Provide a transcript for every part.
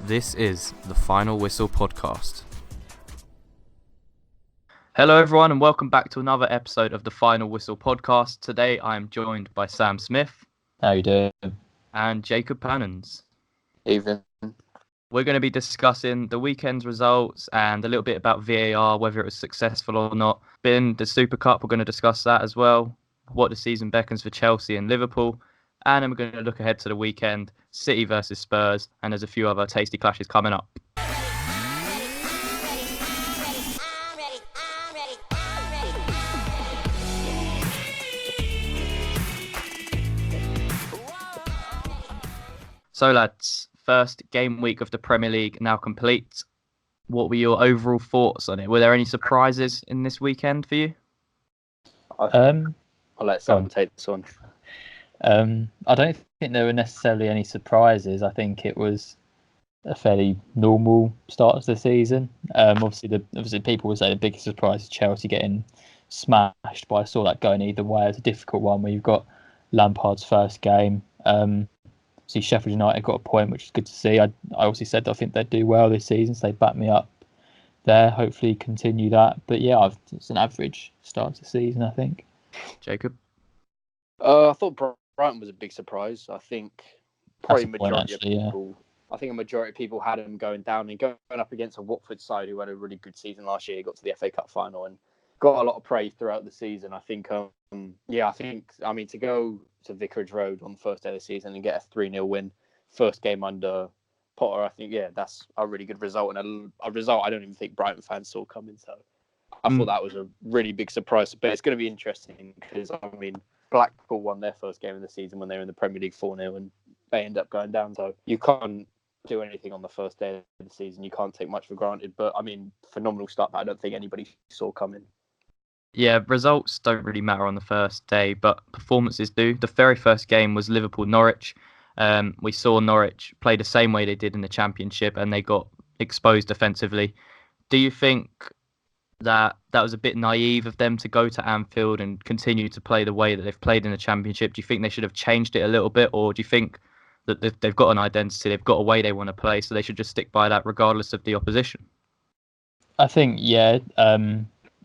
This is the Final Whistle podcast. Hello everyone and welcome back to another episode of the Final Whistle podcast. Today I am joined by Sam Smith. How you doing? And Jacob Pannons. Even. We're going to be discussing the weekend's results and a little bit about VAR, whether it was successful or not. Been the Super Cup, we're going to discuss that as well. What the season beckons for Chelsea and Liverpool. And then we're going to look ahead to the weekend, City versus Spurs, and there's a few other tasty clashes coming up. So lads, first game week of the Premier League now complete. What were your overall thoughts on it? Were there any surprises in this weekend for you? I'll let Sam take this one. I don't think there were necessarily any surprises. I think it was a fairly normal start to the season. Obviously people would say the biggest surprise is Chelsea getting smashed, but I saw that going either way. It's a difficult one where you've got Lampard's first game. See, Sheffield United got a point, which is good to see. I obviously said I think they'd do well this season, so they backed me up there. Hopefully continue that. But yeah, it's an average start to the season, I think. Jacob? I thought Brighton was a big surprise. I think probably majority of people. Yeah. I think a majority of people had them going down and going up against a Watford side who had a really good season last year. Got to the FA Cup final and got a lot of praise throughout the season. I think, to go to Vicarage Road on the first day of the season and get a 3-0 win, first game under Potter, I think, that's a really good result and a result I don't even think Brighton fans saw coming. So I thought that was a really big surprise. But it's going to be interesting because, Blackpool won their first game of the season when they were in the Premier League 4-0 and they end up going down. So you can't do anything on the first day of the season. You can't take much for granted. But, phenomenal start that I don't think anybody saw coming. Yeah, results don't really matter on the first day, but performances do. The very first game was Liverpool-Norwich. We saw Norwich play the same way they did in the Championship and they got exposed defensively. Do you think that was a bit naive of them to go to Anfield and continue to play the way that they've played in the Championship? Do you think they should have changed it a little bit, or do you think that they've got an identity, they've got a way they want to play, so they should just stick by that regardless of the opposition? I think,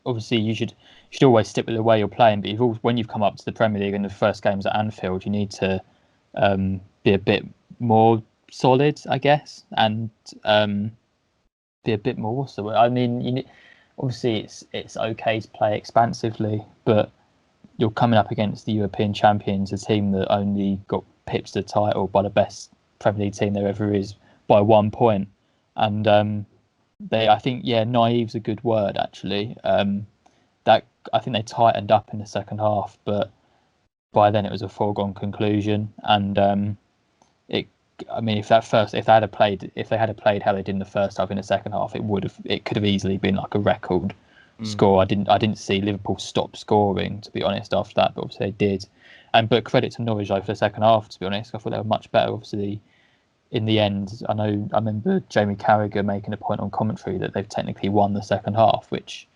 obviously you should always stick with the way you're playing, but when you've come up to the Premier League and the first game's at Anfield, you need to be a bit more solid, I guess, and be a bit more. Obviously, it's okay to play expansively, but you're coming up against the European champions, a team that only got pipped to the title by the best Premier League team there ever is by 1 point. And I think naive's a good word actually. That I think they tightened up in the second half, but by then it was a foregone conclusion. And if they had played how they did in the first half in the second half, it could have easily been like a record score. I didn't see Liverpool stop scoring, to be honest, after that, but obviously they did. But credit to Norwich for the second half, to be honest. I thought they were much better. Obviously, in the end, I remember Jamie Carragher making a point on commentary that they've technically won the second half, which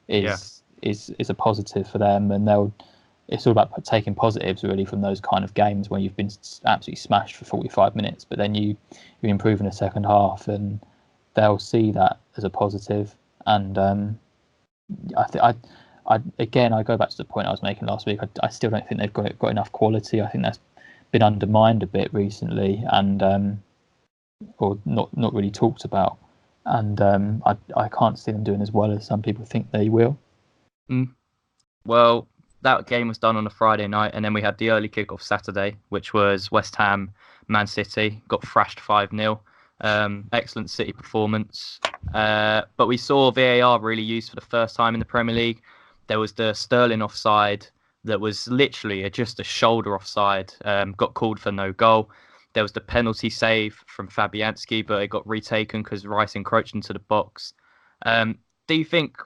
is a positive for them, and it's all about taking positives really from those kind of games when you've been absolutely smashed for 45 minutes, but then you improve in the second half, and they'll see that as a positive. And I go back to the point I was making last week. I still don't think they've got enough quality. I think that's been undermined a bit recently, and or not really talked about. And I can't see them doing as well as some people think they will. Well, that game was done on a Friday night, and then we had the early kick-off Saturday, which was West Ham, Man City, got thrashed 5-0. Excellent City performance. But we saw VAR really used for the first time in the Premier League. There was the Sterling offside that was literally just a shoulder offside, got called for no goal. There was the penalty save from Fabianski, but it got retaken because Rice encroached into the box. Do you think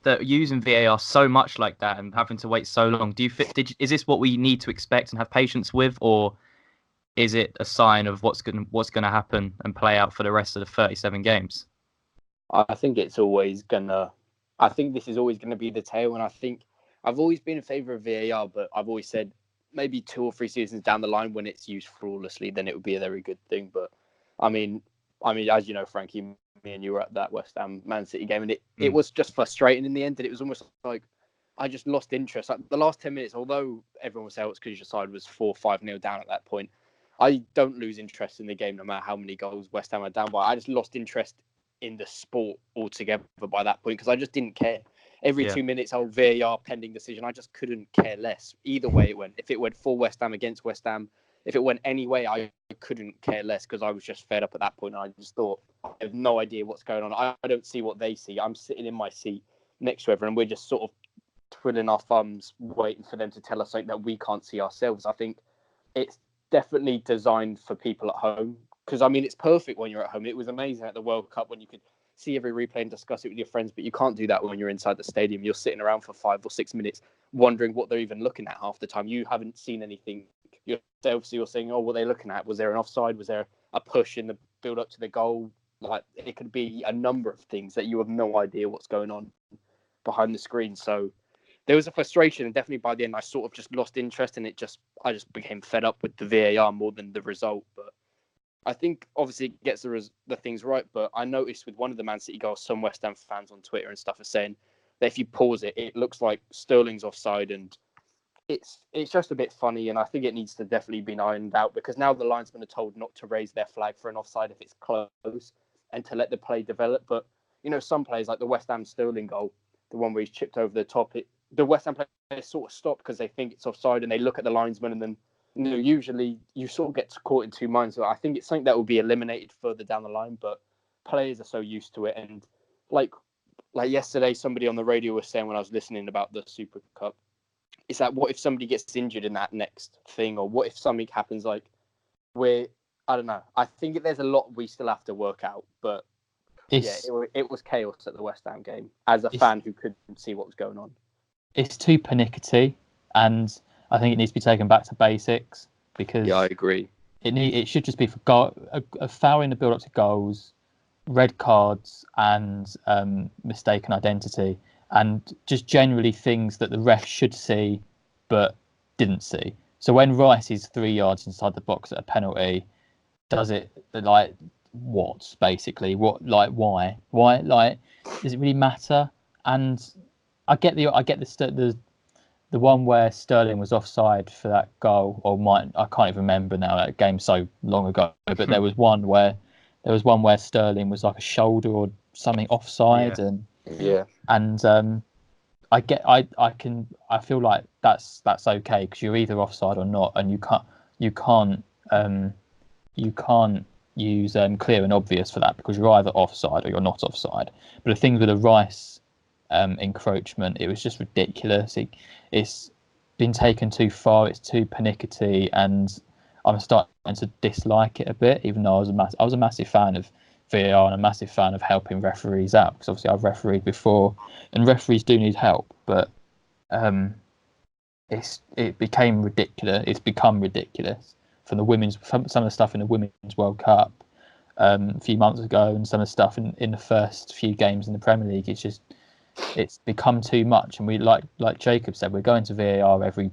that using VAR so much like that and having to wait so long, is this what we need to expect and have patience with, or is it a sign of what's going to happen and play out for the rest of the 37 games? I think this is always going to be the tale, and I think I've always been in favour of VAR, but I've always said maybe 2 or 3 seasons down the line when it's used flawlessly, then it would be a very good thing. But I mean, as you know, Frankie, me and you were at that West Ham Man City game, and it was just frustrating in the end. And it was almost like I just lost interest. Like the last 10 minutes, although everyone was saying it's because your side was 4-5-0 down at that point, I don't lose interest in the game no matter how many goals West Ham are down by. I just lost interest in the sport altogether by that point because I just didn't care. Every 2 minutes, VAR pending decision. I just couldn't care less. Either way it went. If it went for West Ham against West Ham, if it went any way, I couldn't care less because I was just fed up at that point. And I just thought, I have no idea what's going on. I don't see what they see. I'm sitting in my seat next to everyone. And we're just sort of twiddling our thumbs, waiting for them to tell us something that we can't see ourselves. I think it's definitely designed for people at home because, I mean, it's perfect when you're at home. It was amazing at the World Cup when you could see every replay and discuss it with your friends, but you can't do that when you're inside the stadium. You're sitting around for 5 or 6 minutes wondering what they're even looking at half the time. You haven't seen anything. You're saying, oh, what are they looking at? Was there an offside? Was there a push in the build up to the goal? Like, it could be a number of things that you have no idea what's going on behind the screen. So there was a frustration, and definitely by the end I sort of just lost interest, and I just became fed up with the VAR more than the result. But I think obviously it gets the things right, but I noticed with one of the Man City goals, some West Ham fans on Twitter and stuff are saying that if you pause it, it looks like Sterling's offside, and it's just a bit funny, and I think it needs to definitely be ironed out because now the linesmen are told not to raise their flag for an offside if it's close and to let the play develop. But, you know, some players like the West Ham Sterling goal, the one where he's chipped over the top, the West Ham players sort of stop because they think it's offside and they look at the linesman and then, you know, usually you sort of get caught in two minds. So I think it's something that will be eliminated further down the line, but players are so used to it. And like yesterday, somebody on the radio was saying when I was listening about the Super Cup, is that what if somebody gets injured in that next thing, or what if something happens like where, I don't know. I think there's a lot we still have to work out, but it was chaos at the West Ham game as a fan who couldn't see what was going on. It's too pernickety, and I think it needs to be taken back to basics because I agree. It should just be for a foul in the build up to goals, red cards, and mistaken identity, and just generally things that the ref should see but didn't see. So when Rice is 3 yards inside the box at a penalty, does it like what basically? What, like, why? Like, does it really matter? And I get the one where Sterling was offside for that goal, or I can't even remember now. That game's so long ago. But there was one where Sterling was like a shoulder or something offside, and I feel like that's okay because you're either offside or not, and you can't use clear and obvious for that because you're either offside or you're not offside. But the things with the Rice encroachment, it was just ridiculous. It's been taken too far. It's too pernickety, and I'm starting to dislike it a bit. Even though I was a massive fan of VAR and a massive fan of helping referees out because obviously I've refereed before, and referees do need help. But it became ridiculous. It's become ridiculous from some of the stuff in the Women's World Cup a few months ago, and some of the stuff in the first few games in the Premier League. It's become too much, and we like Jacob said, we're going to VAR every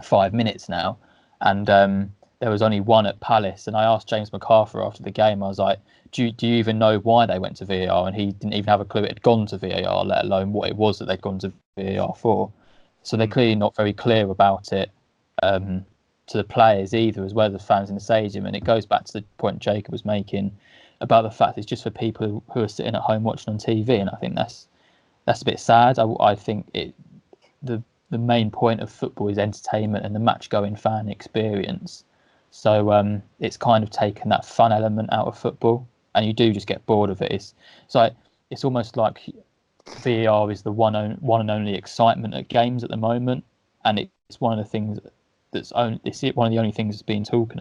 5 minutes now, and there was only one at Palace, and I asked James McArthur after the game, I was like, do you even know why they went to VAR? And he didn't even have a clue it had gone to VAR, let alone what it was that they'd gone to VAR for. So they're clearly not very clear about it to the players either, as well as the fans in the stadium. And it goes back to the point Jacob was making about the fact it's just for people who are sitting at home watching on TV, and I think that's a bit sad. I think the main point of football is entertainment and the match-going fan experience. So it's kind of taken that fun element out of football, and you do just get bored of it. It's almost like VAR is the one and only excitement at games at the moment, and it's one of the things it's one of the only things that's being spoken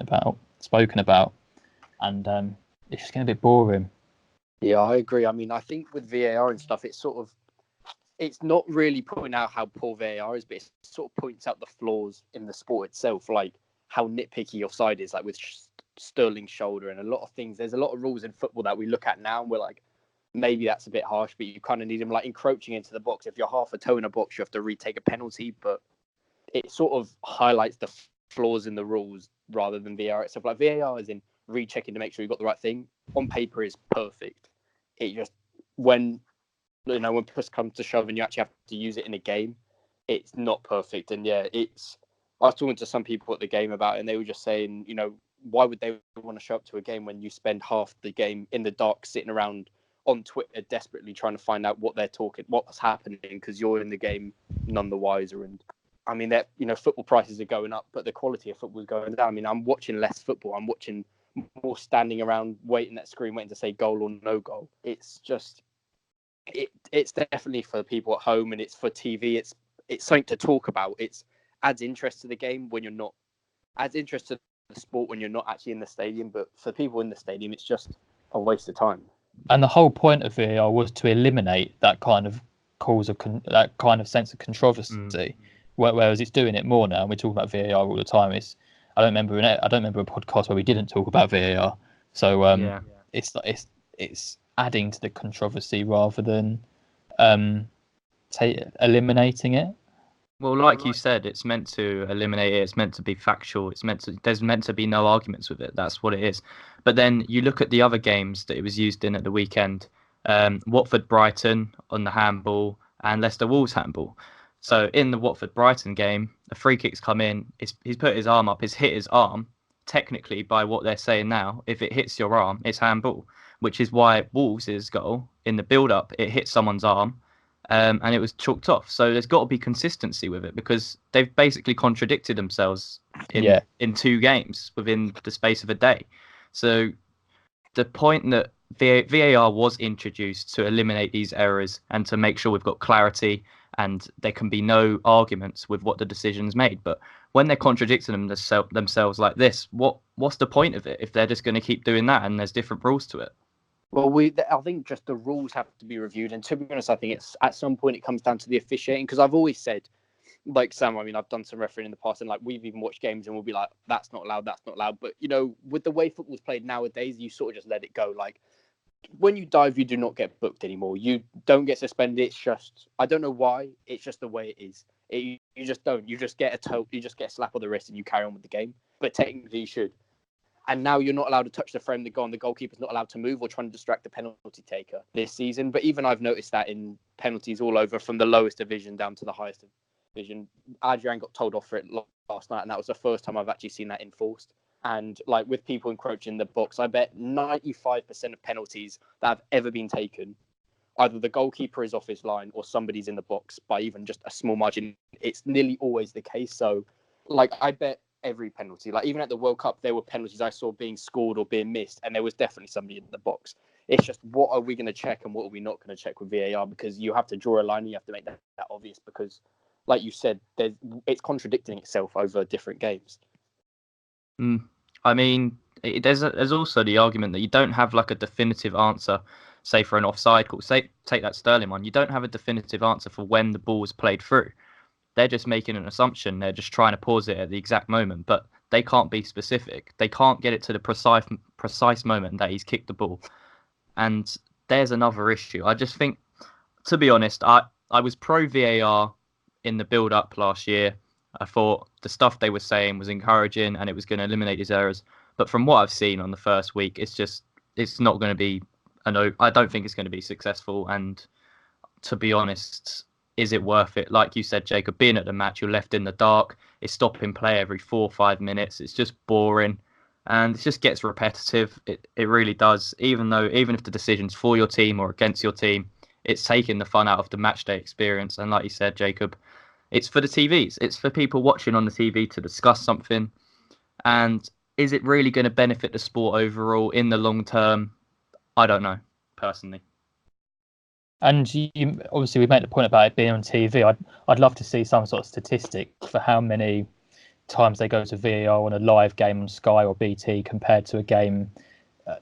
about, and it's just getting a bit boring. Yeah, I agree. I mean, I think with VAR and stuff, it's not really pointing out how poor VAR is, but it sort of points out the flaws in the sport itself, like how nitpicky offside is, like with Sterling's shoulder and a lot of things. There's a lot of rules in football that we look at now and we're like, maybe that's a bit harsh, but you kind of need them, like encroaching into the box. If you're half a toe in a box, you have to retake a penalty. But it sort of highlights the flaws in the rules rather than VAR itself. Like VAR is in rechecking to make sure you got the right thing. On paper is perfect. It just when push comes to shove and you actually have to use it in a game, it's not perfect. And yeah, I was talking to some people at the game about it, and they were just saying, why would they want to show up to a game when you spend half the game in the dark sitting around on Twitter desperately trying to find out what's happening, because you're in the game none the wiser. And I mean that football prices are going up, but the quality of football is going down. I mean, I'm watching less football. I'm watching more standing around waiting at screen, waiting to say goal or no goal. It's just it's definitely for people at home, and it's for TV. It's something to talk about. It adds interest to the game when you're not, adds interest to the sport when you're not actually in the stadium. But for people in the stadium, it's just a waste of time. And the whole point of VAR was to eliminate that kind of that kind of sense of controversy. Whereas it's doing it more now. And we're talking about VAR all the time. I don't remember a podcast where we didn't talk about VAR. So it's adding to the controversy rather than eliminating it. Well, like you said, it's meant to eliminate it. It's meant to be factual. There's meant to be no arguments with it. That's what it is. But then you look at the other games that it was used in at the weekend. Watford-Brighton on the handball and Leicester-Wolves handball. So in the Watford-Brighton game, a free kick's come in. He's put his arm up. He's hit his arm. Technically, by what they're saying now, if it hits your arm, it's handball, which is why Wolves' goal in the build-up, it hit someone's arm. And it was chalked off. So there's got to be consistency with it, because they've basically contradicted themselves in 2 games within the space of a day. So the point that VAR was introduced to eliminate these errors and to make sure we've got clarity and there can be no arguments with what the decision's made. But when they're contradicting themselves like this, what's the point of it if they're just going to keep doing that and there's different rules to it? Well, I think just the rules have to be reviewed. And to be honest, I think it's at some point it comes down to the officiating. Because I've always said, like Sam, I mean, I've done some refereeing in the past, and like we've even watched games and we'll be like, that's not allowed, that's not allowed. But, with the way football's played nowadays, you sort of just let it go. Like when you dive, you do not get booked anymore. You don't get suspended. It's just, I don't know why. It's just the way it is. You just don't. You just get a slap on the wrist and you carry on with the game. But technically you should. And now you're not allowed to touch the frame of the goal, and the goalkeeper's not allowed to move or trying to distract the penalty taker this season. But even I've noticed that in penalties all over, from the lowest division down to the highest division. Adrian got told off for it last night, and that was the first time I've actually seen that enforced. And like with people encroaching the box, I bet 95% of penalties that have ever been taken, either the goalkeeper is off his line or somebody's in the box by even just a small margin. It's nearly always the case. So, like, I bet every penalty, like even at the World Cup, there were penalties I saw being scored or being missed, and there was definitely somebody in the box. It's just, what are we going to check and what are we not going to check with VAR? Because you have to draw a line and you have to make that obvious, because like you said, it's contradicting itself over different games. I mean, there's also the argument that you don't have like a definitive answer, say for an offside call. Say, take that Sterling one. You don't have a definitive answer for when the ball was played through. They're just making an assumption. They're just trying to pause it at the exact moment, but they can't be specific. They can't get it to the precise moment that he's kicked the ball. And there's another issue. I just think, to be honest, I was pro VAR in the build-up last year. I thought the stuff they were saying was encouraging and it was going to eliminate these errors. But from what I've seen on the first week, it's not going to be I don't think it's going to be successful. And to be honest, is it worth it? Like you said, Jacob, being at the match, you're left in the dark. It's stopping play every 4 or 5 minutes. It's just boring. And it just gets repetitive. It really does. Even if the decision's for your team or against your team, it's taking the fun out of the match day experience. And like you said, Jacob, it's for the TVs. It's for people watching on the TV to discuss something. And is it really going to benefit the sport overall in the long term? I don't know, personally. And you obviously, we made the point about it being on TV. I'd love to see some sort of statistic for how many times they go to VAR on a live game on Sky or BT compared to a game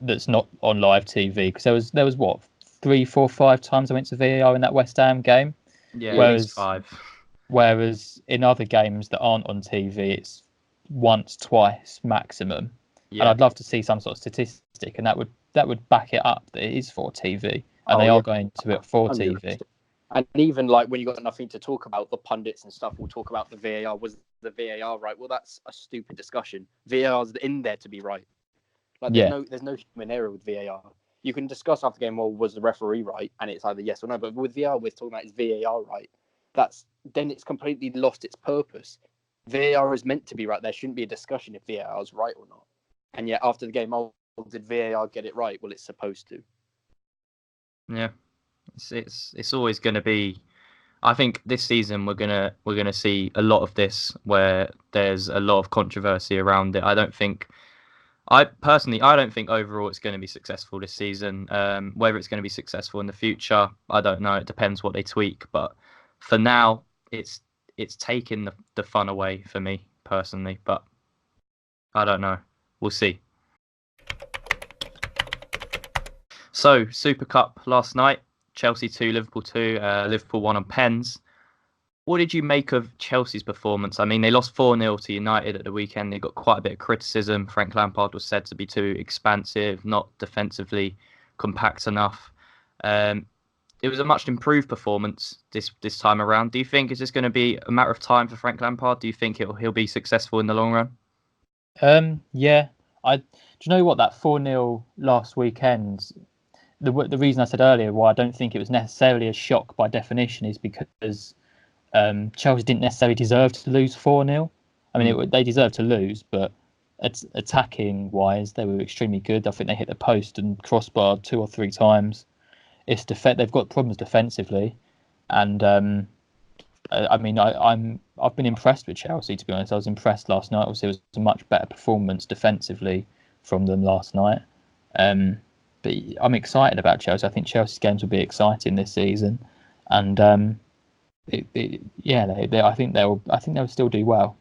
that's not on live TV. Because there was what, 3, 4, 5 times I went to VAR in that West Ham game. Yeah, at least 5. Whereas in other games that aren't on TV, it's once, twice maximum. Yeah. And I'd love to see some sort of statistic, and that would back it up that it is for TV, and they are going to it for 100%. TV. And even like when you got nothing to talk about, the pundits and stuff will talk about the VAR. Was the VAR right? Well, that's a stupid discussion. VAR's in there to be right. Like there's no human error with VAR. You can discuss after the game, well, was the referee right? And it's either yes or no. But with VAR, we're talking about is VAR right? Then it's completely lost its purpose. VAR is meant to be right. There shouldn't be a discussion if VAR is right or not. And yet after the game, oh, did VAR get it right? Well, it's supposed to. Yeah, it's always going to be. I think this season we're gonna see a lot of this where there's a lot of controversy around it. I don't think overall it's going to be successful this season. Whether it's going to be successful in the future, I don't know. It depends what they tweak. But for now, it's taking the fun away for me personally. But I don't know. We'll see. So Super Cup last night. Chelsea 2, Liverpool 2. Liverpool won on pens. What did you make of Chelsea's performance? I mean, they lost 4-0 to United at the weekend. They got quite a bit of criticism. Frank Lampard was said to be too expansive, not defensively compact enough. It was a much improved performance this time around. Do you think it's just going to be a matter of time for Frank Lampard? Do you think he'll be successful in the long run? Yeah. Do you know what, that 4-0 last weekend? The reason I said earlier why I don't think it was necessarily a shock by definition is because Chelsea didn't necessarily deserve to lose 4-0. I mean, they deserved to lose, but attacking wise, they were extremely good. I think they hit the post and crossbar 2 or 3 times. They've got problems defensively, and I mean, I've been impressed with Chelsea, to be honest. I was impressed last night. Obviously, it was a much better performance defensively from them last night. But I'm excited about Chelsea. I think Chelsea's games will be exciting this season, and I think they'll still do well.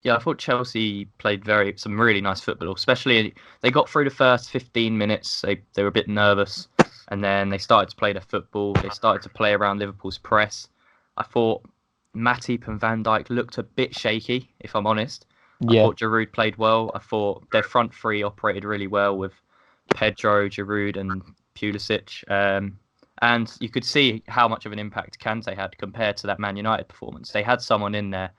Yeah, I thought Chelsea played some really nice football. Especially they got through the first 15 minutes. They were a bit nervous, and then they started to play their football. They started to play around Liverpool's press. I thought Matip and Van Dijk looked a bit shaky, if I'm honest. I thought Giroud played well. I thought their front three operated really well with Pedro, Giroud, and Pulisic. And you could see how much of an impact Kante had compared to that Man United performance. They had someone in there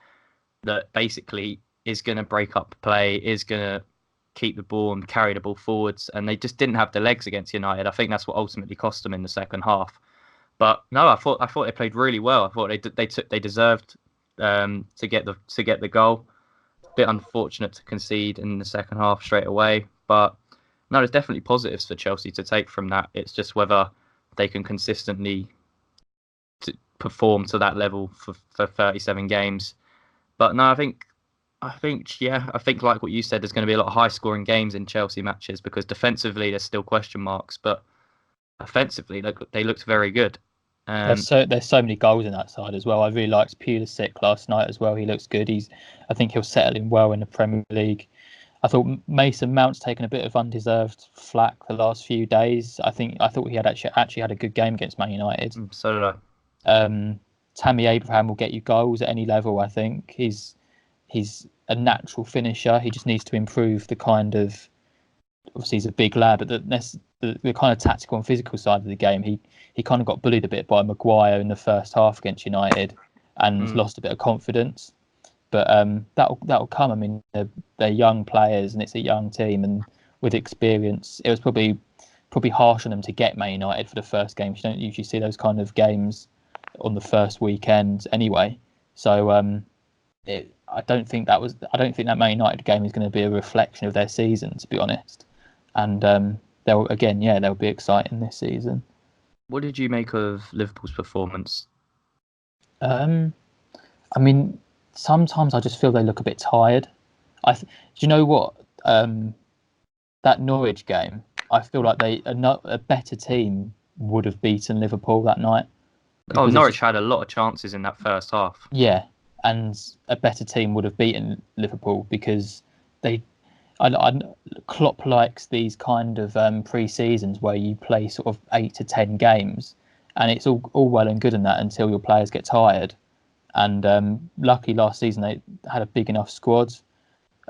that basically is going to break up play, is going to keep the ball and carry the ball forwards, and they just didn't have the legs against United. I think that's what ultimately cost them in the second half. But no, I thought they played really well. I thought they deserved to get the goal. Bit unfortunate to concede in the second half straight away, but no, there's definitely positives for Chelsea to take from that. It's just whether they can consistently perform to that level for 37 games. But no, I think like what you said, there's going to be a lot of high-scoring games in Chelsea matches because defensively there's still question marks, but offensively they looked very good. There's so many goals in that side as well. I really liked Pulisic last night as well. He looks good. I think he'll settle in well in the Premier League. I thought Mason Mount's taken a bit of undeserved flack the last few days. I thought he had actually had a good game against Man United. So did I. Tammy Abraham will get you goals at any level. I think he's a natural finisher. He just needs to improve the kind of, obviously he's a big lad, but the kind of tactical and physical side of the game. He kind of got bullied a bit by Maguire in the first half against United and lost a bit of confidence. But that'll come. I mean, they're young players and it's a young team, and with experience, it was probably harsh on them to get Man United for the first game. You don't usually see those kind of games on the first weekend anyway. So I don't think that Man United game is going to be a reflection of their season, to be honest. And they'll be exciting this season. What did you make of Liverpool's performance? I mean, sometimes I just feel they look a bit tired. Do you know what? That Norwich game, I feel like a better team would have beaten Liverpool that night. Norwich had a lot of chances in that first half. Yeah, and a better team would have beaten Liverpool because Klopp likes these kind of pre-seasons where you play sort of 8 to 10 games, and it's all well and good in that until your players get tired. And luckily last season they had a big enough squad.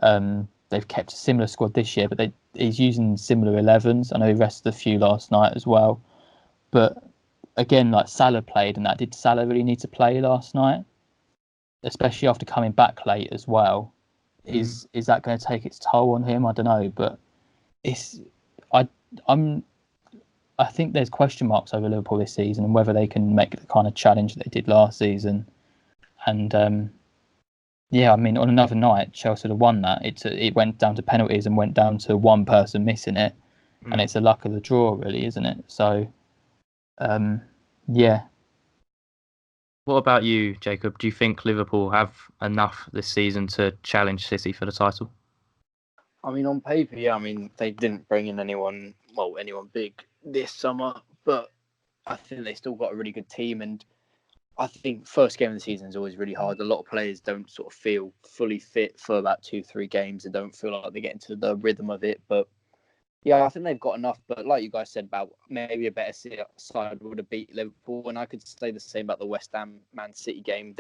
They've kept a similar squad this year, but he's using similar 11s. I know he rested a few last night as well, but again, like Salah played and that. Did Salah really need to play last night? Especially after coming back late as well. Is that going to take its toll on him? I don't know, but I think there's question marks over Liverpool this season and whether they can make the kind of challenge they did last season. And I mean, on another night, Chelsea would have won that. It went down to penalties and went down to one person missing it, and it's the luck of the draw, really, isn't it? So, yeah. What about you, Jacob? Do you think Liverpool have enough this season to challenge City for the title? I mean, on paper, yeah. I mean, they didn't bring in anyone big this summer, but I think they still got a really good team. And I think first game of the season is always really hard. A lot of players don't sort of feel fully fit for about 2-3 games and don't feel like they get into the rhythm of it. But yeah, I think they've got enough. But like you guys said about maybe a better side would have beat Liverpool. And I could say the same about the West Ham Man City game.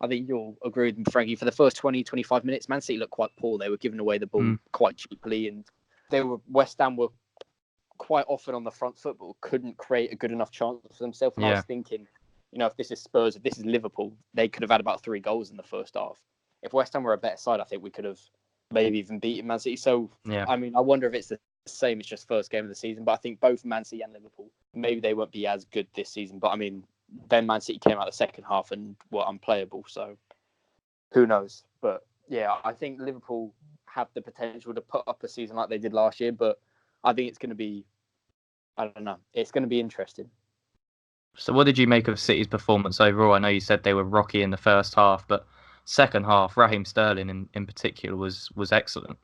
I think you'll agree with me, Frankie, for the first 20-25 minutes, Man City looked quite poor. They were giving away the ball quite cheaply. And West Ham were quite often on the front foot, but couldn't create a good enough chance for themselves. And I was thinking, if this is Spurs, if this is Liverpool, they could have had about 3 goals in the first half. If West Ham were a better side, I think we could have maybe even beaten Man City. So, I mean, I wonder if it's the same. It's just first game of the season. But I think both Man City and Liverpool, maybe they won't be as good this season. But I mean, then Man City came out the second half and were unplayable. So who knows? But yeah, I think Liverpool have the potential to put up a season like they did last year. But I think it's going to be, I don't know, it's going to be interesting. So what did you make of City's performance overall? I know you said they were rocky in the first half, but second half, Raheem Sterling in particular was excellent.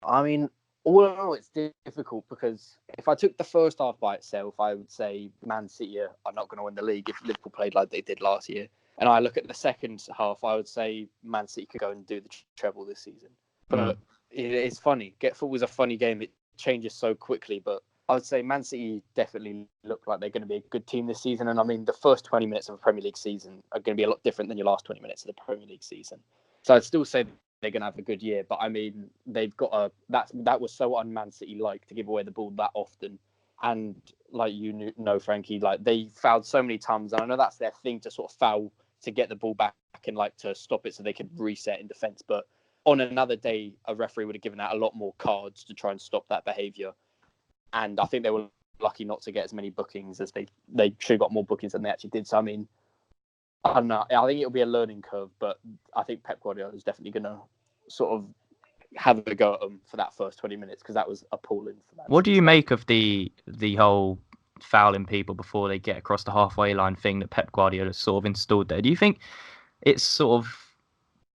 I mean, all in all, it's difficult because if I took the first half by itself, I would say Man City are not going to win the league if Liverpool played like they did last year. And I look at the second half, I would say Man City could go and do the treble this season. But it's funny. Football is a funny game. It changes so quickly, but I would say Man City definitely look like they're going to be a good team this season. And I mean, the first 20 minutes of a Premier League season are going to be a lot different than your last 20 minutes of the Premier League season. So I'd still say they're going to have a good year. But I mean, they've got that was so un-Man City-like to give away the ball that often. And like you know, Frankie, like they fouled so many times. And I know that's their thing to sort of foul to get the ball back and like to stop it so they could reset in defence. But on another day, a referee would have given out a lot more cards to try and stop that behaviour. And I think they were lucky not to get as many bookings as they should have got more bookings than they actually did. So, I mean, I don't know. I think it'll be a learning curve, but I think Pep Guardiola is definitely going to sort of have a go at them for that first 20 minutes because that was appalling for that. What do you make of the whole fouling people before they get across the halfway line thing that Pep Guardiola sort of installed there? Do you think it's sort of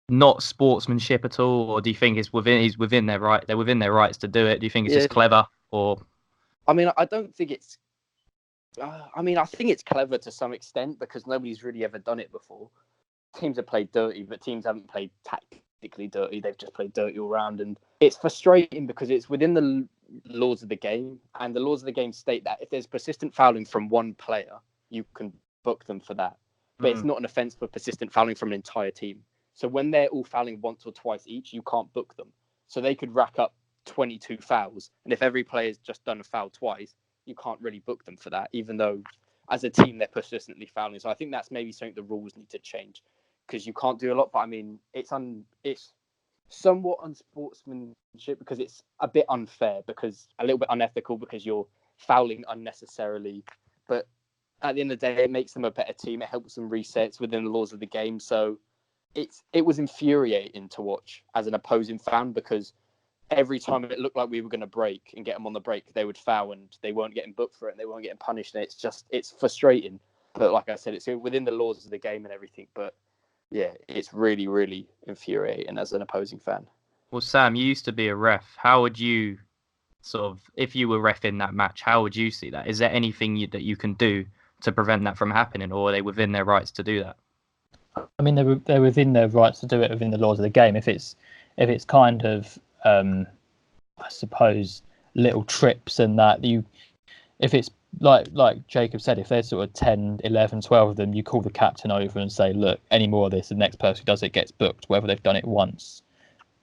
not sportsmanship at all, or do you think he's within their right? They're within their rights to do it. Do you think it's just clever, or? I mean, I don't think it's. I think it's clever to some extent because nobody's really ever done it before. Teams have played dirty, but teams haven't played tactically dirty. They've just played dirty all round, and it's frustrating because it's within the laws of the game, and the laws of the game state that if there's persistent fouling from one player, you can book them for that. But it's not an offence for persistent fouling from an entire team. So when they're all fouling once or twice each, you can't book them. So they could rack up 22 fouls, and if every player's just done a foul twice, you can't really book them for that, even though as a team they're persistently fouling. So I think that's maybe something the rules need to change because you can't do a lot. But I mean, it's somewhat unsportsmanship because it's a bit unfair, because a little bit unethical because you're fouling unnecessarily. But at the end of the day, it makes them a better team. It helps them reset. It's within the laws of the game. So it was infuriating to watch as an opposing fan because every time it looked like we were going to break and get them on the break, they would foul and they weren't getting booked for it and they weren't getting punished. And it's frustrating. But like I said, it's within the laws of the game and everything. But yeah, it's really, really infuriating as an opposing fan. Well, Sam, you used to be a ref. How would you if you were ref in that match, how would you see that? Is there anything that you can do to prevent that from happening, or are they within their rights to do that? I mean, they're within their rights to do it within the laws of the game. If it's kind of, I suppose, little trips and that, if it's like Jacob said, if there's sort of 10, 11, 12 of them, you call the captain over and say, look, any more of this, the next person who does it gets booked, whether they've done it once,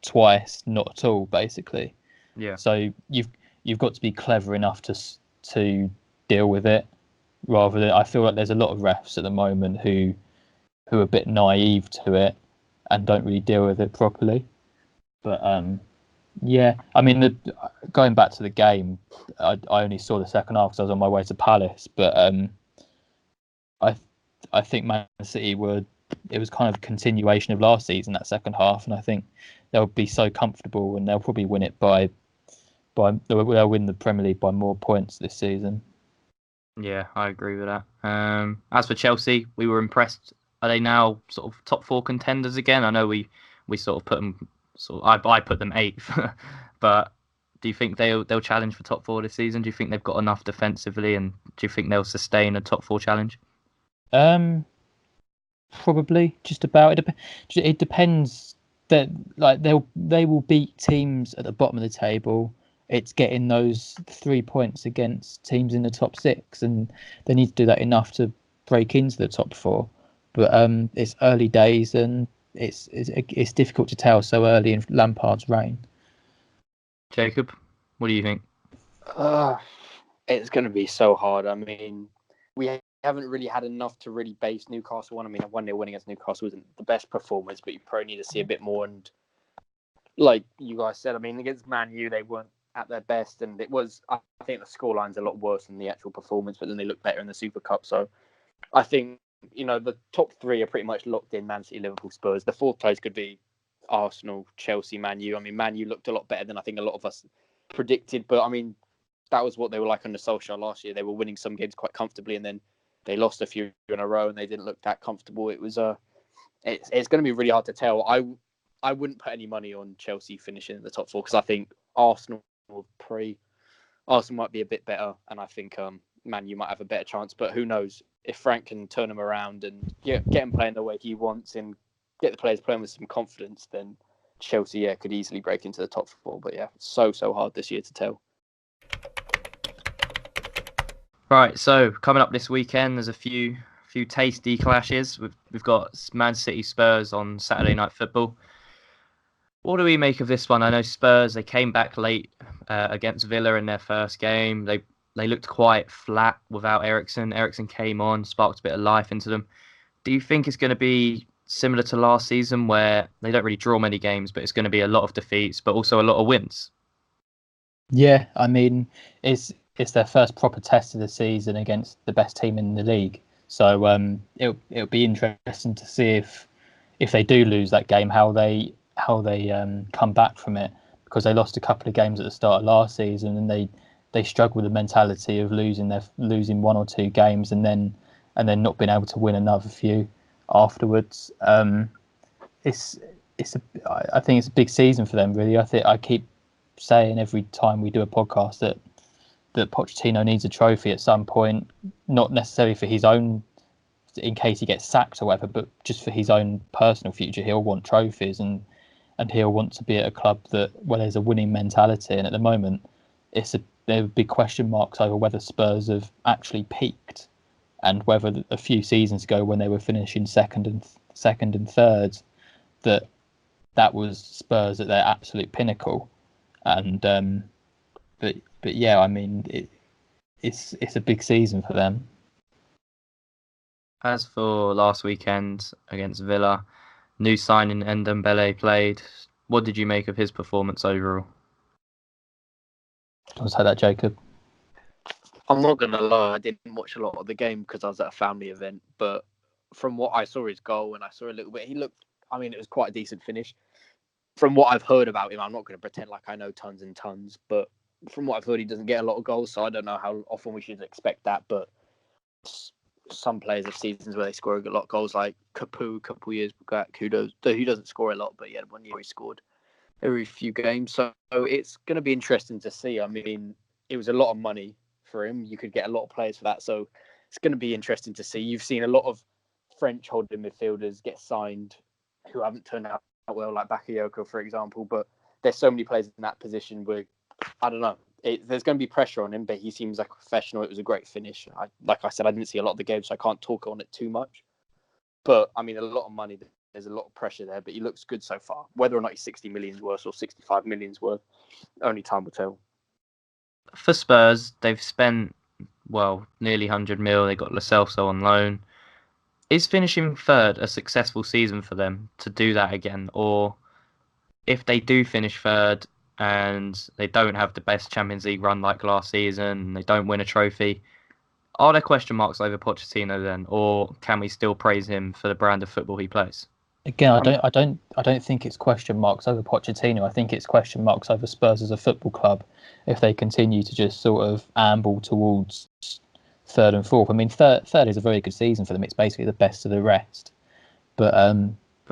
twice, not at all, basically. Yeah. So you've got to be clever enough to deal with it. rather than I feel like there's a lot of refs at the moment who are a bit naive to it and don't really deal with it properly. But yeah, I mean, going back to the game, I only saw the second half because I was on my way to Palace. But I think Man City it was kind of a continuation of last season, that second half, and I think they'll be so comfortable and they'll probably win it they'll win the Premier League by more points this season. Yeah, I agree with that. As for Chelsea, we were impressed. Are they now sort of top 4 contenders again? I know we sort of put them I put them 8th, but do you think they'll challenge for top 4 this season? Do you think they've got enough defensively, and do you think they'll sustain a top 4 challenge? Probably just about. It depends. That like they will beat teams at the bottom of the table. It's getting those 3 points against teams in the top 6, and they need to do that enough to break into the top 4. But it's early days, and it's difficult to tell so early in Lampard's reign. Jacob, what do you think? It's going to be so hard. I mean, we haven't really had enough to really base Newcastle on. I mean, a 1-0 win against Newcastle wasn't the best performance, but you probably need to see a bit more. And like you guys said, I mean, against Man U, they weren't at their best, and it was. I think the scoreline's a lot worse than the actual performance, but then they look better in the Super Cup. So I think the top 3 are pretty much locked in: Man City, Liverpool, Spurs. The 4th place could be Arsenal, Chelsea, Man U. I mean, Man U looked a lot better than I think a lot of us predicted, but I mean, that was what they were like under Solskjaer last year. They were winning some games quite comfortably, and then they lost a few in a row, and they didn't look that comfortable. It was it's going to be really hard to tell. I wouldn't put any money on Chelsea finishing in the top 4 because I think Arsenal might be a bit better, and I think Man U might have a better chance. But who knows? If Frank can turn them around and get them playing the way he wants and get the players playing with some confidence, then Chelsea could easily break into the top 4. But yeah, it's so hard this year to tell. Right, so coming up this weekend, there's a few tasty clashes. We've got Man City Spurs on Saturday Night Football. What do we make of this one? I know Spurs, they came back late against Villa in their first game. They looked quite flat without Eriksen. Eriksen came on, sparked a bit of life into them. Do you think it's going to be similar to last season where they don't really draw many games, but it's going to be a lot of defeats, but also a lot of wins? Yeah, I mean, it's their first proper test of the season against the best team in the league. So it'll be interesting to see if they do lose that game, how they come back from it, because they lost a couple of games at the start of last season, and they struggle with the mentality of losing 1 or 2 games and then not being able to win another few afterwards. I think it's a big season for them, really. I keep saying every time we do a podcast that Pochettino needs a trophy at some point, not necessarily for his own, in case he gets sacked or whatever, but just for his own personal future. He'll want trophies, and he'll want to be at a club where there's a winning mentality. And at the moment, there would be question marks over whether Spurs have actually peaked, and whether a few seasons ago when they were finishing second and third, that was Spurs at their absolute pinnacle. And but yeah, I mean, it's a big season for them. As for last weekend against Villa, new signing Ndombele played. What did you make of his performance overall? Do you want to say that, Jacob? I'm not going to lie, I didn't watch a lot of the game because I was at a family event. But from what I saw his goal and I saw a little bit, it was quite a decent finish. From what I've heard about him, I'm not going to pretend like I know tons and tons, but from what I've heard, he doesn't get a lot of goals, so I don't know how often we should expect that. But some players have seasons where they score a lot of goals, like Capu a couple of years back, who doesn't score a lot, but he had 1 year he scored every few games. So it's going to be interesting to see. I mean, it was a lot of money for him. You could get a lot of players for that, so it's going to be interesting to see. You've seen a lot of French holding midfielders get signed who haven't turned out well, like Bakayoko, for example, but there's so many players in that position where, I don't know, there's going to be pressure on him, but he seems like a professional. It was a great finish. Like I said, I didn't see a lot of the game, so I can't talk on it too much. But, I mean, a lot of money, there's a lot of pressure there, but he looks good so far. Whether or not he's 60 million's worth or 65 million's worth, only time will tell. For Spurs, they've spent nearly 100 mil. They got Lo Celso on loan. Is finishing third a successful season for them to do that again? Or if they do finish third and they don't have the best Champions League run like last season, and they don't win a trophy, are there question marks over Pochettino then, or can we still praise him for the brand of football he plays? Again, I don't think it's question marks over Pochettino. I think it's question marks over Spurs as a football club if they continue to just sort of amble towards third and fourth. I mean, third is a very good season for them. It's basically the best of the rest. But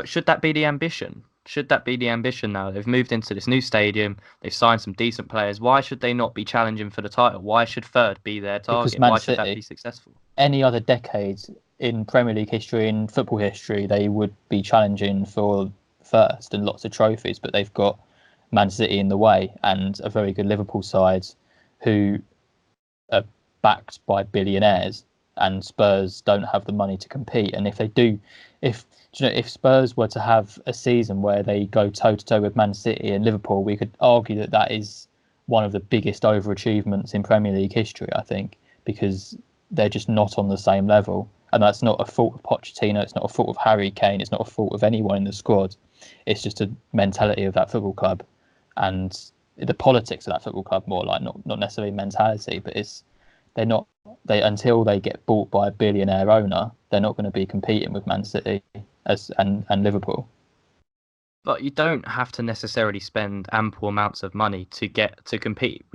should that be the ambition? Should that be the ambition now? They've moved into this new stadium. They've signed some decent players. Why should they not be challenging for the title? Why should third be their target? Why should that be successful? Any other decade in Premier League history, in football history, they would be challenging for first and lots of trophies. But they've got Man City in the way and a very good Liverpool side who are backed by billionaires, and Spurs don't have the money to compete. And if they do, if Spurs were to have a season where they go toe to toe with Man City and Liverpool, we could argue that that is one of the biggest overachievements in Premier League history, I think, because they're just not on the same level. And that's not a fault of Pochettino, it's not a fault of Harry Kane, it's not a fault of anyone in the squad. It's just a mentality of that football club and the politics of that football club, more like not necessarily mentality, but until they get bought by a billionaire owner, they're not going to be competing with Man City and Liverpool. But you don't have to necessarily spend ample amounts of money to compete.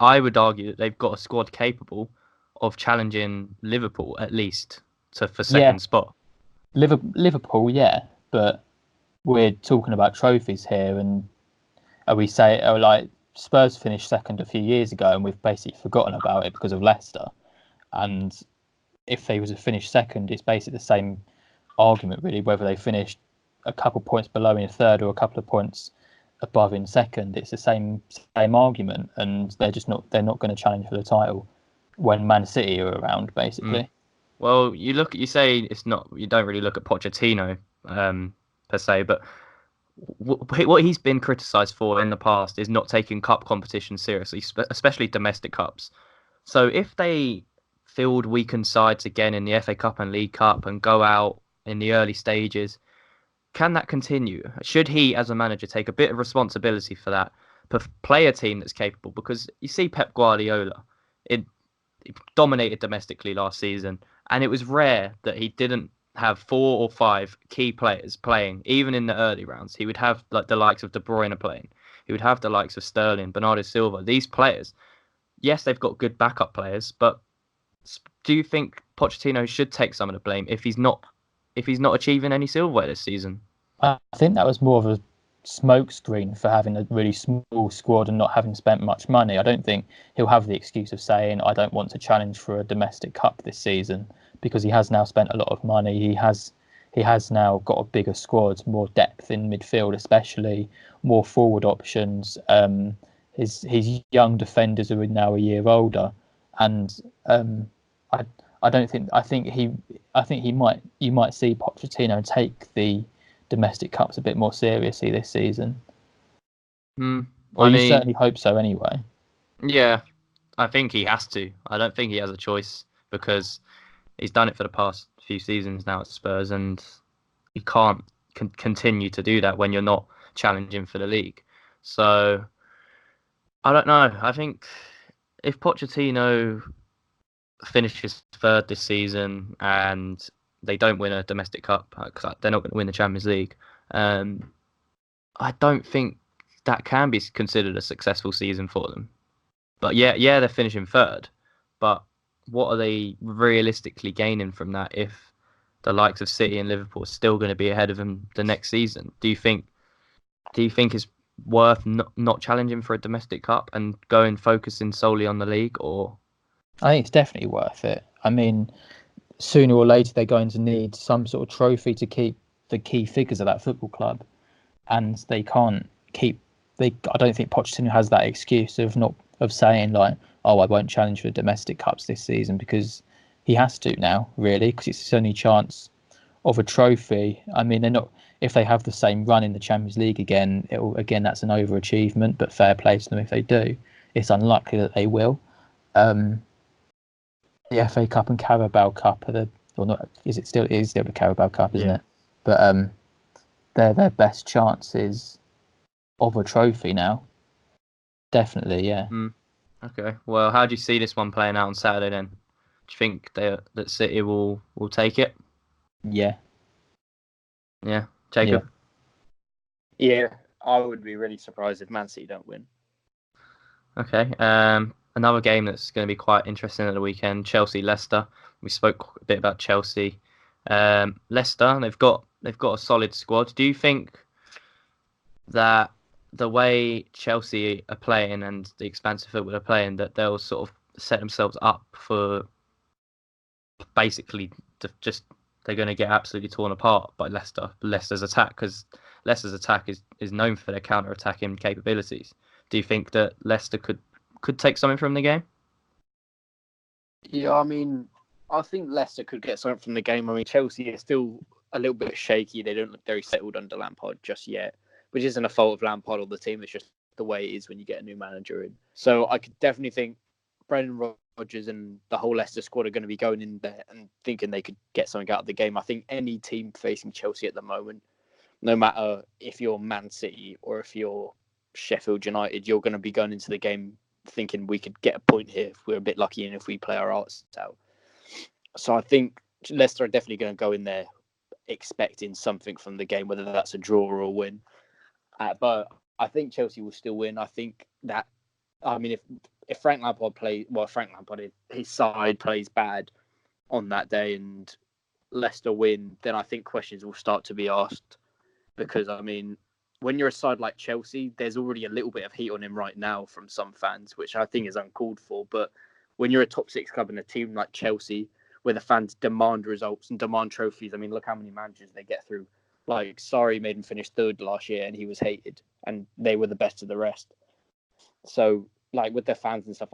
I would argue that they've got a squad capable of challenging Liverpool at least for second spot. Liverpool, yeah, but we're talking about trophies here, and Spurs finished second a few years ago, and we've basically forgotten about it because of Leicester. And if they was to finish second, it's basically the same argument, really, whether they finished a couple points below in third or a couple of points above in second. It's the same argument, and they're not going to challenge for the title when Man City are around, basically. Well, you say it's not. You don't really look at Pochettino per se, but what he's been criticised for in the past is not taking cup competition seriously, especially domestic cups. So if they field weakened sides again in the FA Cup and League Cup and go out in the early stages, can that continue? Should he, as a manager, take a bit of responsibility for that? Play a team that's capable, because you see Pep Guardiola, it dominated domestically last season, and it was rare that he didn't have 4 or 5 key players playing, even in the early rounds. He would have like the likes of De Bruyne playing. He would have the likes of Sterling, Bernardo Silva. These players, yes, they've got good backup players, but do you think Pochettino should take some of the blame if he's not achieving any silverware this season? I think that was more of a smokescreen for having a really small squad and not having spent much money. I don't think he'll have the excuse of saying, I don't want to challenge for a domestic cup this season, because he has now spent a lot of money. He has now got a bigger squad, more depth in midfield, especially more forward options. His young defenders are now a year older, and you might see Pochettino take the domestic cups a bit more seriously this season. You certainly hope so anyway. Yeah, I think he has to. I don't think he has a choice, because he's done it for the past few seasons now at Spurs, and you can't continue to do that when you're not challenging for the league. So I don't know. I think if Pochettino finishes third this season and they don't win a domestic cup, because they're not going to win the Champions League, I don't think that can be considered a successful season for them. But yeah, they're finishing third. But what are they realistically gaining from that if the likes of City and Liverpool are still going to be ahead of them the next season? Do you think it's worth not challenging for a domestic cup and focusing solely on the league? Or I think it's definitely worth it. I mean, sooner or later they're going to need some sort of trophy to keep the key figures of that football club, and they can't keep. I don't think Pochettino has that excuse of saying like, oh, I won't challenge for domestic cups this season, because he has to now, really, because it's his only chance of a trophy. I mean, they're not. If they have the same run in the Champions League again, that's an overachievement. But fair play to them if they do. It's unlikely that they will. the FA Cup and Carabao Cup are or not? Is it still? It is still the Carabao Cup, isn't it? But they're their best chances of a trophy now. Definitely, yeah. Okay. Well, how do you see this one playing out on Saturday then? Do you think that City will take it? Yeah. Yeah. Jacob? Yeah, I would be really surprised if Man City don't win. Okay. Another game that's going to be quite interesting at the weekend, Chelsea-Leicester. We spoke a bit about Chelsea. Leicester, they've got a solid squad. Do you think that the way Chelsea are playing and the expansive football they're playing, that they'll sort of set themselves up for basically they're going to get absolutely torn apart by Leicester's attack, because Leicester's attack is known for their counter-attacking capabilities. Do you think that Leicester could take something from the game? Yeah, I mean, I think Leicester could get something from the game. I mean, Chelsea is still a little bit shaky. They don't look very settled under Lampard just yet, which isn't a fault of Lampard or the team. It's just the way it is when you get a new manager in. So I could definitely think Brendan Rodgers and the whole Leicester squad are going to be going in there and thinking they could get something out of the game. I think any team facing Chelsea at the moment, no matter if you're Man City or if you're Sheffield United, you're going to be going into the game thinking we could get a point here if we're a bit lucky and if we play our arts out. So I think Leicester are definitely going to go in there expecting something from the game, whether that's a draw or a win. But I think Chelsea will still win. I think that, I mean, if Frank Lampard his side plays bad on that day and Leicester win, then I think questions will start to be asked. Because, I mean, when you're a side like Chelsea, there's already a little bit of heat on him right now from some fans, which I think is uncalled for. But when you're a top six club and a team like Chelsea, where the fans demand results and demand trophies, I mean, look how many managers they get through. Like, Sarri made him finish third last year and he was hated, and they were the best of the rest. So, like, with their fans and stuff,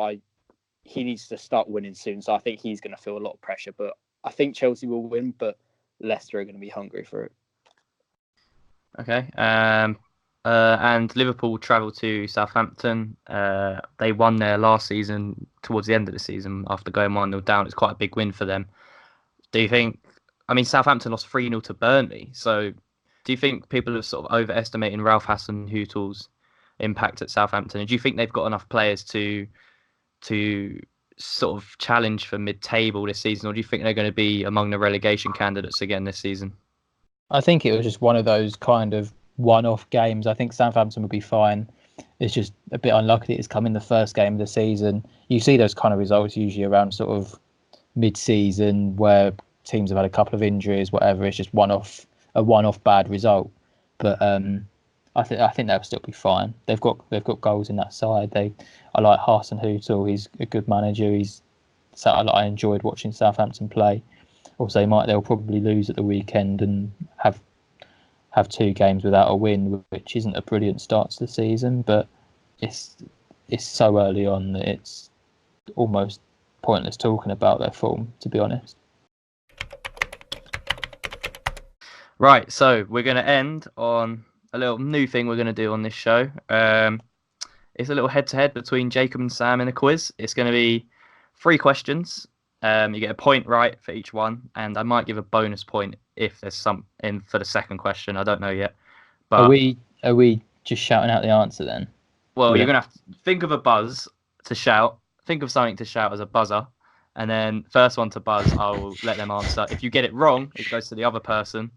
he needs to start winning soon. So I think he's going to feel a lot of pressure. But I think Chelsea will win, but Leicester are going to be hungry for it. Okay. And Liverpool travelled to Southampton. They won there last season, towards the end of the season, after going 1-0 down. It's quite a big win for them. Do you think... I mean, Southampton lost 3-0 to Burnley. So do you think people are sort of overestimating Ralph Hasenhüttl's impact at Southampton? And do you think they've got enough players to sort of challenge for mid-table this season? Or do you think they're going to be among the relegation candidates again this season? I think it was just one of those kind of one-off games. I think Southampton will be fine. It's just a bit unlucky that it's come in the first game of the season. You see those kind of results usually around sort of mid-season where teams have had a couple of injuries, whatever. It's just a one-off bad result. But I think they'll still be fine. They've got goals in that side. I like Hasenhüttl. He's a good manager. I enjoyed watching Southampton play. Also, they'll probably lose at the weekend and have 2 games without a win, which isn't a brilliant start to the season. But it's so early on that it's almost pointless talking about their form, to be honest. Right, so we're going to end on a little new thing we're going to do on this show. It's a little head-to-head between Jacob and Sam in a quiz. It's going to be 3 questions. You get a point right for each one, and I might give a bonus point if there's some in for the second question. I don't know yet. But are we just shouting out the answer then? Well, you're gonna have to think of a buzz to shout. Think of something to shout as a buzzer, and then first one to buzz, I'll let them answer. If you get it wrong, it goes to the other person,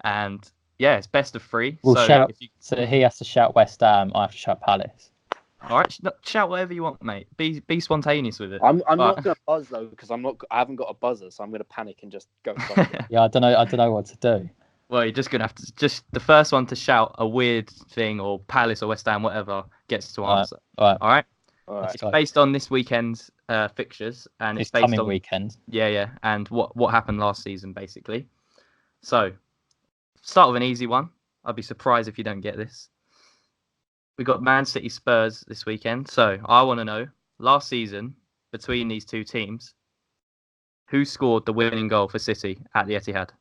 and yeah, it's best of 3. We'll shout. So he has to shout West Ham. I have to shout Palace. All right, shout whatever you want, mate. Be spontaneous with it. I'm not gonna buzz though because I haven't got a buzzer, so I'm gonna panic and just go. Yeah, I don't know what to do. Well, you're just gonna have to the first one to shout a weird thing or Palace or West Ham, whatever, gets to answer. All right. It's based on this weekend's fixtures, and it's based coming on weekend. Yeah, and what happened last season basically. So, start with an easy one. I'd be surprised if you don't get this. We got Man City Spurs this weekend. So I want to know, last season, between these 2 teams, who scored the winning goal for City at the Etihad?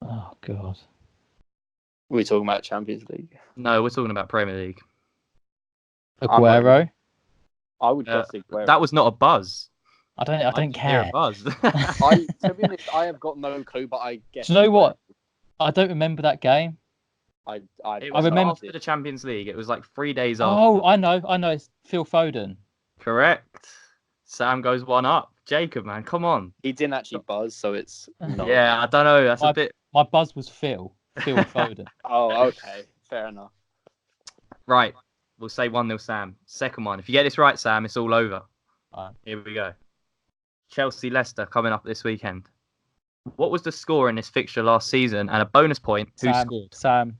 Oh, God. We're talking about Champions League. No, we're talking about Premier League. Aguero? I would just say Aguero. That was not a buzz. I don't care. Buzz. To be honest, I have got no clue, but I guess. Do you know what? I don't remember that game. I remember after the Champions League. It was like 3 days after. Oh, I know. It's Phil Foden. Correct. Sam goes 1 up. Jacob, man, come on. He didn't actually buzz, so it's no. Yeah, I don't know. That's a bit. My buzz was Phil Foden. Oh, okay, fair enough. Right, we'll say 1-0 Sam. Second one. If you get this right, Sam, it's all over. All right. Here we go. Chelsea-Leicester coming up this weekend. What was the score in this fixture last season? And a bonus point, who scored? Sam.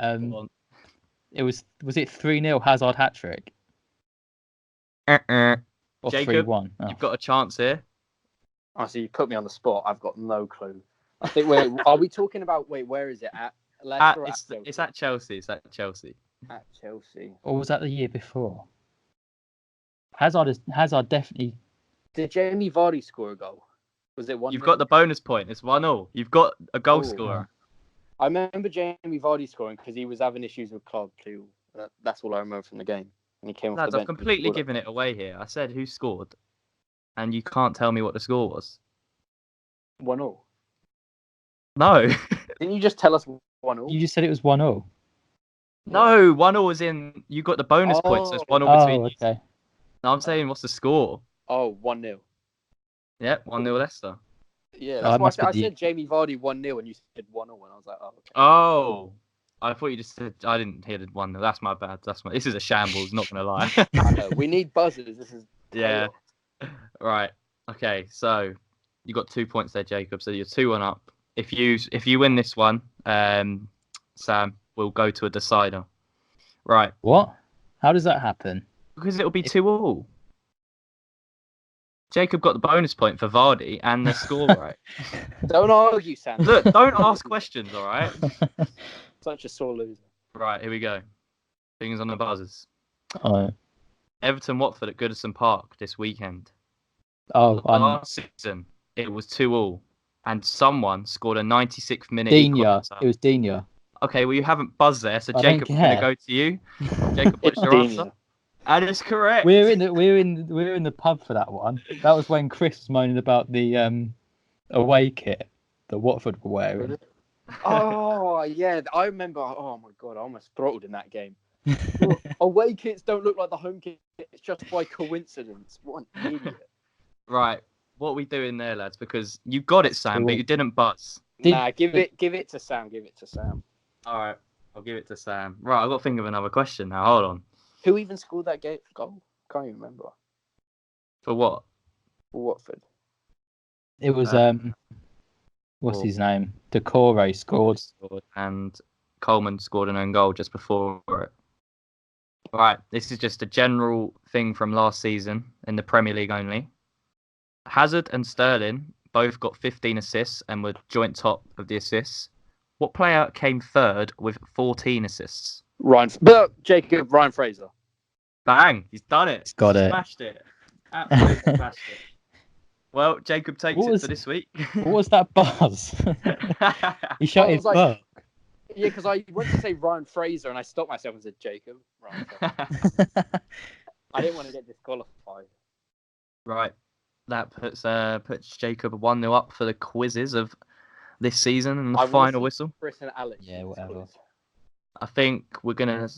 It was it 3-0 Hazard hat-trick? Or Jacob, 3-1? Oh. You've got a chance here. Oh, so you put me on the spot. I've got no clue. I think. Wait, are we talking about? Wait, where is it at? Leicester or it's at Chelsea. It's at Chelsea. At Chelsea. Or was that the year before? Hazard definitely. Did Jamie Vardy score a goal? Was it 1-0? You've got the bonus point. It's 1-0. You've got a goal scorer. I remember Jamie Vardy scoring because he was having issues with club too. That's all I remember from the game. And he came off the bench. I've completely given it away here. I said who scored, and you can't tell me what the score was. 1-0. No. Didn't you just tell us 1-0? You just said it was 1-0. No, 1-0 was in. You got the bonus point, so it's 1-0 between you. Okay. No, I'm saying what's the score? Oh, 1-0. Yep, 1-0 Leicester. Yeah, that's why I said Jamie Vardy 1-0 and you said 1-0 and I was like, oh, okay. Oh, I thought you just said I didn't hear the 1-0. That's my bad. This is a shambles. Not gonna lie. I know. We need buzzers. This is yeah. Right. Okay. So you got 2 points there, Jacob. So you're 2-1 up. If you win this one, Sam, we'll go to a decider. Right. What? How does that happen? Because it'll be 2-2. Jacob got the bonus point for Vardy and the score right. Don't argue, Sam. Look, don't ask questions, all right? Such a sore loser. Right, here we go. Fingers on the buzzers. All right. Everton-Watford at Goodison Park this weekend. Oh, last season, it was 2-2. And someone scored a 96th minute equaliser. It was Dina. Okay, well, you haven't buzzed there, so Jacob, I'm going to go to you. Jacob, what's your answer? That is correct. We're in the pub for that one. That was when Chris was moaning about the away kit that Watford were wearing. Oh yeah, I remember. Oh my god, I almost throttled in that game. Away kits don't look like the home kit. It's just by coincidence. What an idiot. Right, what are we doing there, lads? Because you got it, Sam, but you didn't buzz. Nah, give it to Sam. Give it to Sam. All right, I'll give it to Sam. Right, I've got to think of another question now. Hold on. Who even scored that goal? Can't even remember. For what? For Watford. It was what's his name? Decore scored, and Coleman scored an own goal just before it. Right, this is just a general thing from last season in the Premier League only. Hazard and Sterling both got 15 assists and were joint top of the assists. What player came third with 14 assists? Ryan Fraser. Bang! He's done it. He's got it. Smashed it. Absolutely smashed it. Well, Jacob takes it for this week. What was that buzz? He shot his book. Yeah, because I went to say Ryan Fraser and I stopped myself and said Jacob. I didn't want to get disqualified. Right. That puts Jacob 1-0 up for the quizzes of this season and the final whistle. Chris and Alex. Yeah, whatever. I think we're gonna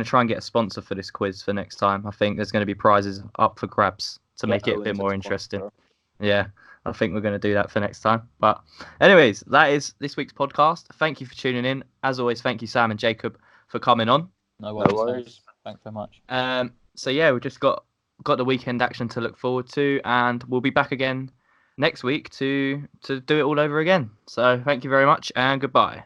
try and get a sponsor for this quiz for next time. I think there's going to be prizes up for grabs to make it a bit more interesting. Yeah, I think we're going to do that for next time. But anyways, that is this week's podcast. Thank you for tuning in. As always, thank you, Sam and Jacob, for coming on. No worries. Thanks very much. So yeah, we've just got the weekend action to look forward to, and we'll be back again next week to do it all over again. So thank you very much and goodbye.